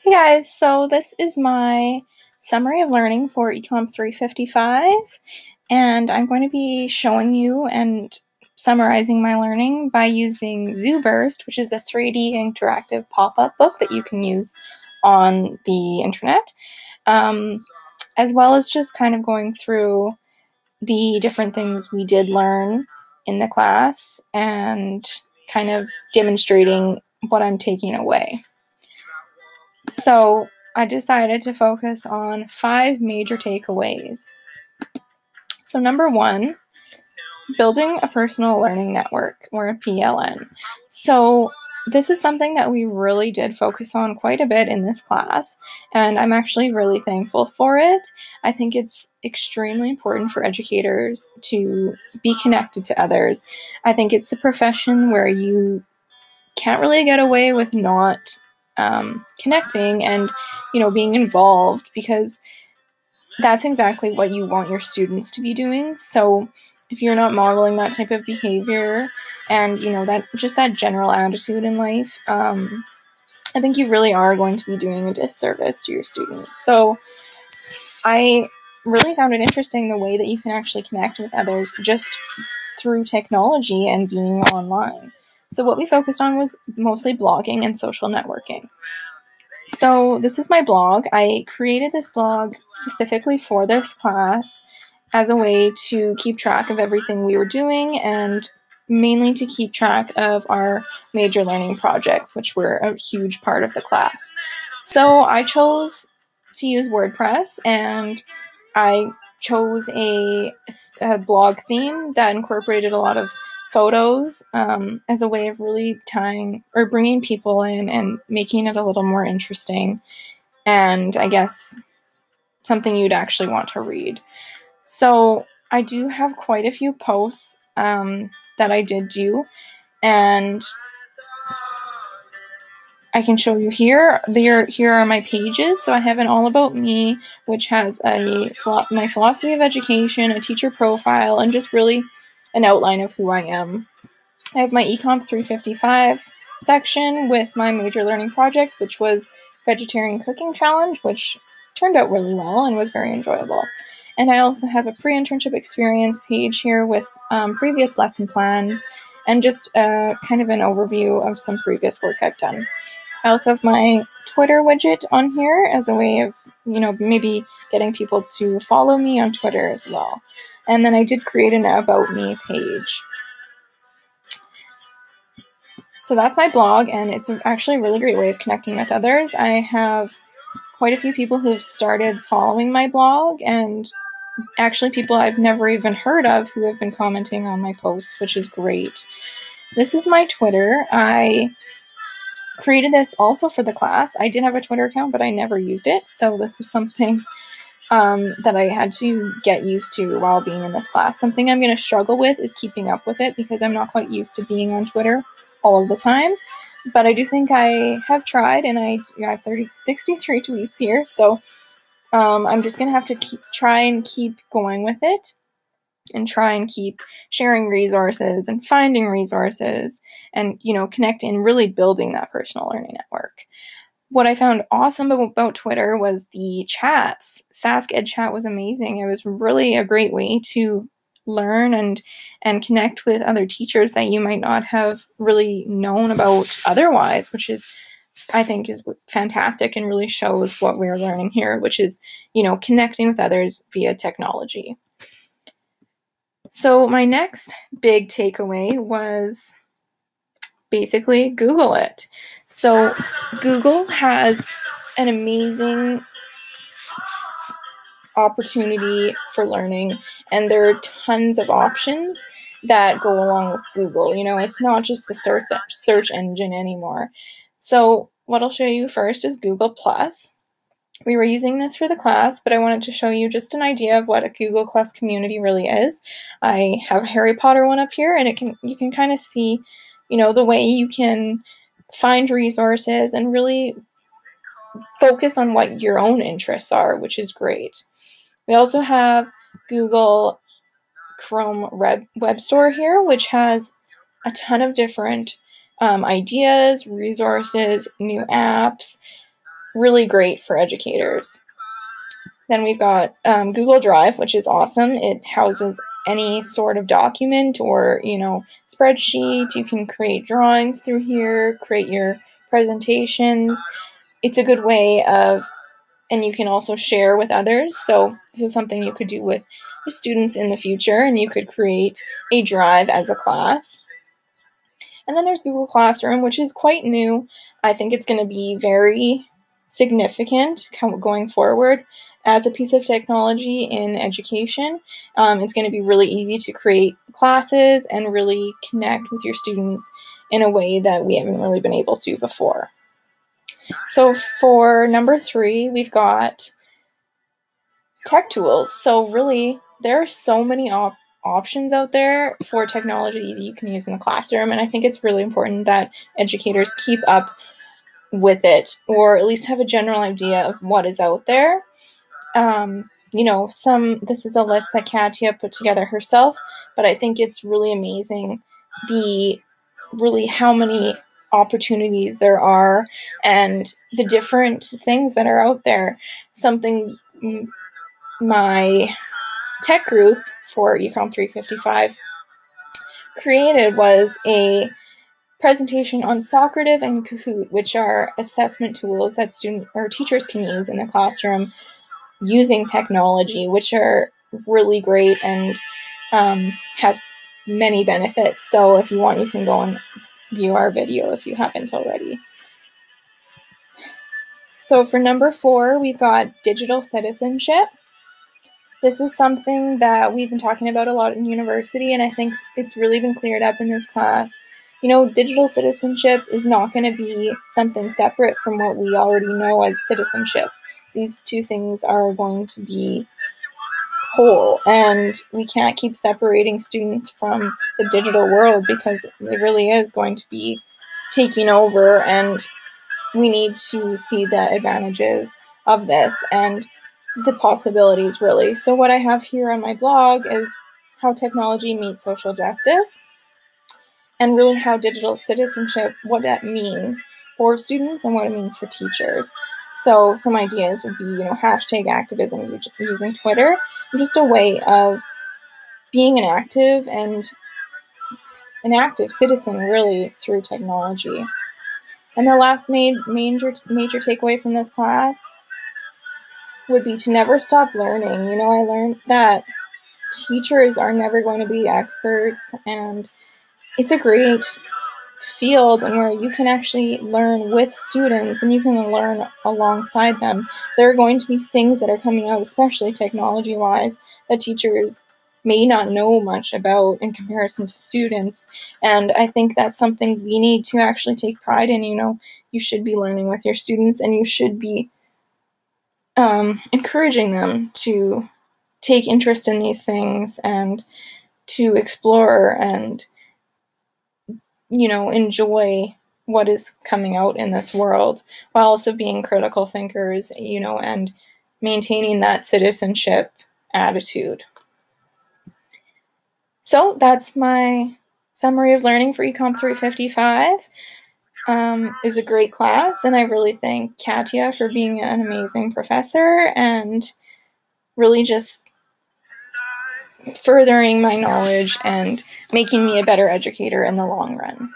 Hey guys, so this is my summary of learning for ECMP355, and I'm going to be showing you and summarizing my learning by using ZooBurst, which is a 3D interactive pop-up book that you can use on the internet, as well as just kind of going through the different things we did learn in the class and kind of demonstrating what I'm taking away. So I decided to focus on 5 major takeaways. So number 1, building a personal learning network, or a PLN. So this is something that we really did focus on quite a bit in this class, and I'm actually really thankful for it. I think it's extremely important for educators to be connected to others. I think it's a profession where you can't really get away with not connecting and, being involved, because that's exactly what you want your students to be doing. So if you're not modeling that type of behavior and, that general attitude in life, I think you really are going to be doing a disservice to your students. So I really found it interesting the way that you can actually connect with others just through technology and being online. So what we focused on was mostly blogging and social networking. So this is my blog. I created this blog specifically for this class as a way to keep track of everything we were doing, and mainly to keep track of our major learning projects, which were a huge part of the class. So I chose to use WordPress, and I chose a blog theme that incorporated a lot of photos as a way of really tying or bringing people in and making it a little more interesting, and I guess something you'd actually want to read. So I do have quite a few posts that I did do, and I can show you here. Here are my pages. So I have an All About Me, which has my philosophy of education, a teacher profile, and just really an outline of who I am. I have my ECMP355 section with my major learning project, which was Vegetarian Cooking Challenge, which turned out really well and was very enjoyable. And I also have a pre-internship experience page here with previous lesson plans and just kind of an overview of some previous work I've done. I also have my Twitter widget on here as a way of, maybe getting people to follow me on Twitter as well. And then I did create an About Me page. So that's my blog, and it's actually a really great way of connecting with others. I have quite a few people who have started following my blog, and actually people I've never even heard of who have been commenting on my posts, which is great. This is my Twitter. I created this also for the class. I did have a Twitter account, but I never used it, so this is something that I had to get used to while being in this class. Something I'm going to struggle with is keeping up with it, because I'm not quite used to being on Twitter all of the time, but I do think I have tried, and I have 63 tweets here, so I'm just going to have to try and keep going with it, and try and keep sharing resources and finding resources and, connecting and really building that personal learning network. What I found awesome about Twitter was the chats. Sask Ed Chat was amazing. It was really a great way to learn and connect with other teachers that you might not have really known about otherwise, which is, I think, is fantastic and really shows what we're learning here, which is, connecting with others via technology. So my next big takeaway was basically Google it. So Google has an amazing opportunity for learning, and there are tons of options that go along with Google. It's not just the search engine anymore. So what I'll show you first is Google+. We were using this for the class, but I wanted to show you just an idea of what a Google Plus community really is. I have a Harry Potter one up here, and you can kind of see, the way you can find resources and really focus on what your own interests are, which is great. We also have Google Chrome Web Store here, which has a ton of different ideas, resources, new apps. really great for educators. Then we've got Google Drive, which is awesome. It houses any sort of document or, spreadsheet. You can create drawings through here, create your presentations. It's a good way and you can also share with others. So this is something you could do with your students in the future, and you could create a drive as a class. And then there's Google Classroom, which is quite new. I think it's going to be very significant going forward as a piece of technology in education. It's going to be really easy to create classes and really connect with your students in a way that we haven't really been able to before. So for number 3, we've got tech tools. So really, there are so many options out there for technology that you can use in the classroom, and I think it's really important that educators keep up with it, or at least have a general idea of what is out there. This is a list that Katya put together herself, but I think it's really amazing how many opportunities there are and the different things that are out there. Something my tech group for ECMP355 created was a presentation on Socrative and Kahoot, which are assessment tools that students or teachers can use in the classroom using technology, which are really great and have many benefits. So if you want, you can go and view our video if you haven't already. So for number 4, we've got digital citizenship. This is something that we've been talking about a lot in university, and I think it's really been cleared up in this class. Digital citizenship is not going to be something separate from what we already know as citizenship. These two things are going to be whole, and we can't keep separating students from the digital world because it really is going to be taking over, and we need to see the advantages of this and the possibilities, really. So what I have here on my blog is how technology meets social justice, and really how digital citizenship, what that means for students and what it means for teachers. So some ideas would be, hashtag activism using Twitter, just a way of being an active citizen, really, through technology. And the last major takeaway from this class would be to never stop learning. I learned that teachers are never going to be experts, and it's a great field and where you can actually learn with students and you can learn alongside them. There are going to be things that are coming out, especially technology-wise, that teachers may not know much about in comparison to students, and I think that's something we need to actually take pride in. You should be learning with your students, and you should be encouraging them to take interest in these things and to explore and enjoy what is coming out in this world, while also being critical thinkers, and maintaining that citizenship attitude. So that's my summary of learning for Econ 355. It was a great class, and I really thank Katya for being an amazing professor and really just furthering my knowledge and making me a better educator in the long run.